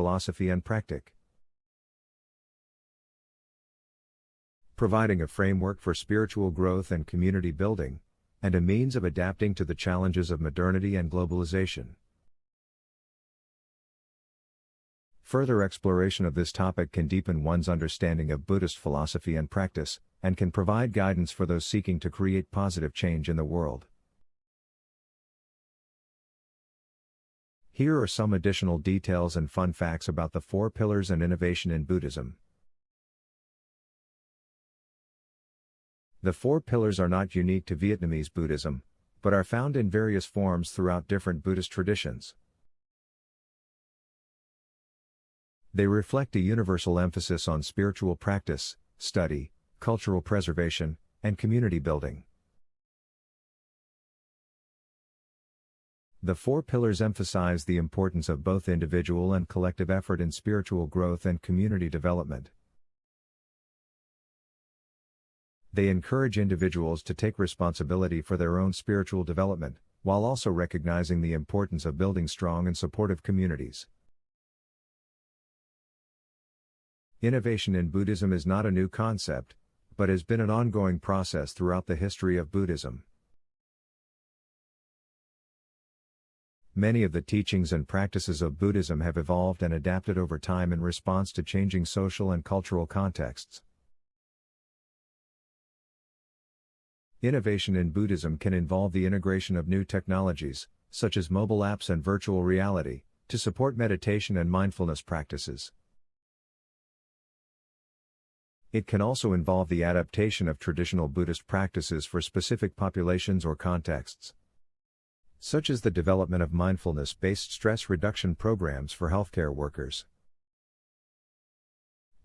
philosophy and practice. Providing a framework for spiritual growth and community building, and a means of adapting to the challenges of modernity and globalization. Further exploration of this topic can deepen one's understanding of Buddhist philosophy and practice, and can provide guidance for those seeking to create positive change in the world. Here are some additional details and fun facts about the 4 pillars and innovation in Buddhism. The 4 pillars are not unique to Vietnamese Buddhism, but are found in various forms throughout different Buddhist traditions. They reflect a universal emphasis on spiritual practice, study, cultural preservation, and community building. The 4 pillars emphasize the importance of both individual and collective effort in spiritual growth and community development. They encourage individuals to take responsibility for their own spiritual development, while also recognizing the importance of building strong and supportive communities. Innovation in Buddhism is not a new concept, but has been an ongoing process throughout the history of Buddhism. Many of the teachings and practices of Buddhism have evolved and adapted over time in response to changing social and cultural contexts. Innovation in Buddhism can involve the integration of new technologies, such as mobile apps and virtual reality, to support meditation and mindfulness practices. It can also involve the adaptation of traditional Buddhist practices for specific populations or contexts, such as the development of mindfulness-based stress reduction programs for healthcare workers.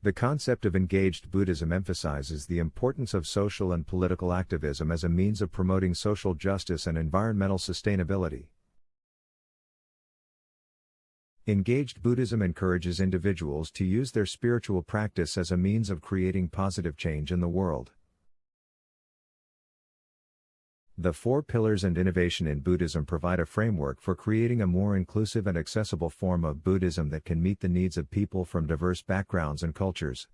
The concept of engaged Buddhism emphasizes the importance of social and political activism as a means of promoting social justice and environmental sustainability. Engaged Buddhism encourages individuals to use their spiritual practice as a means of creating positive change in the world. The 4 pillars and innovation in Buddhism provide a framework for creating a more inclusive and accessible form of Buddhism that can meet the needs of people from diverse backgrounds and cultures.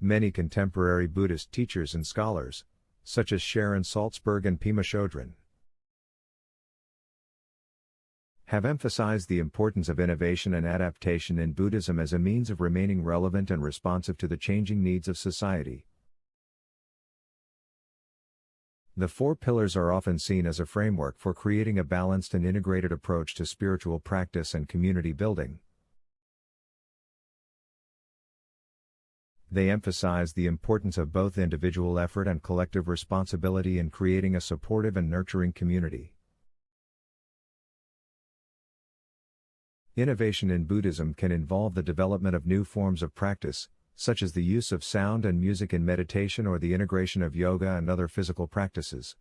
Many contemporary Buddhist teachers and scholars, such as Sharon Salzberg and Pema Chodron, have emphasized the importance of innovation and adaptation in Buddhism as a means of remaining relevant and responsive to the changing needs of society. The 4 pillars are often seen as a framework for creating a balanced and integrated approach to spiritual practice and community building. They emphasize the importance of both individual effort and collective responsibility in creating a supportive and nurturing community. Innovation in Buddhism can involve the development of new forms of practice, such as the use of sound and music in meditation or the integration of yoga and other physical practices.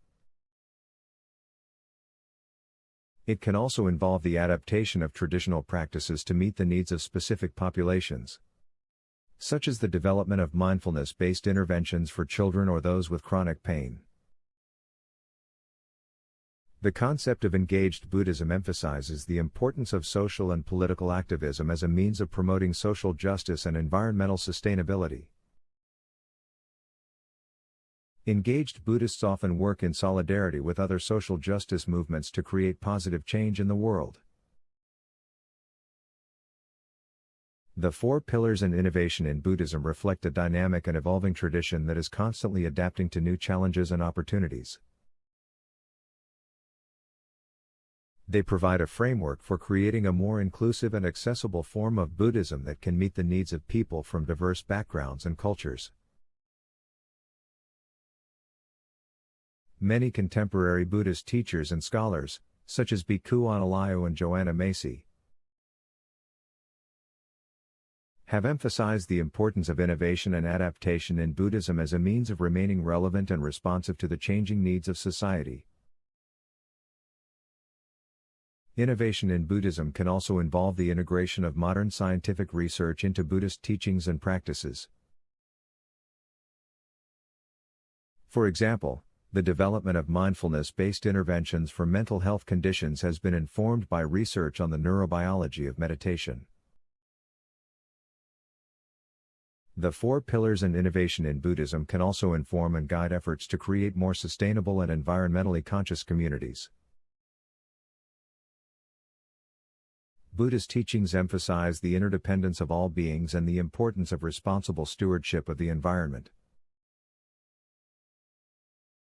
It can also involve the adaptation of traditional practices to meet the needs of specific populations, such as the development of mindfulness-based interventions for children or those with chronic pain. The concept of engaged Buddhism emphasizes the importance of social and political activism as a means of promoting social justice and environmental sustainability. Engaged Buddhists often work in solidarity with other social justice movements to create positive change in the world. The 4 pillars and innovation in Buddhism reflect a dynamic and evolving tradition that is constantly adapting to new challenges and opportunities. They provide a framework for creating a more inclusive and accessible form of Buddhism that can meet the needs of people from diverse backgrounds and cultures. Many contemporary Buddhist teachers and scholars, such as Bhikkhu Analayo and Joanna Macy, have emphasized the importance of innovation and adaptation in Buddhism as a means of remaining relevant and responsive to the changing needs of society. Innovation in Buddhism can also involve the integration of modern scientific research into Buddhist teachings and practices. For example, The development of mindfulness-based interventions for mental health conditions has been informed by research on the neurobiology of meditation. The four pillars and innovation in Buddhism can also inform and guide efforts to create more sustainable and environmentally conscious communities. Buddhist teachings emphasize the interdependence of all beings and the importance of responsible stewardship of the environment.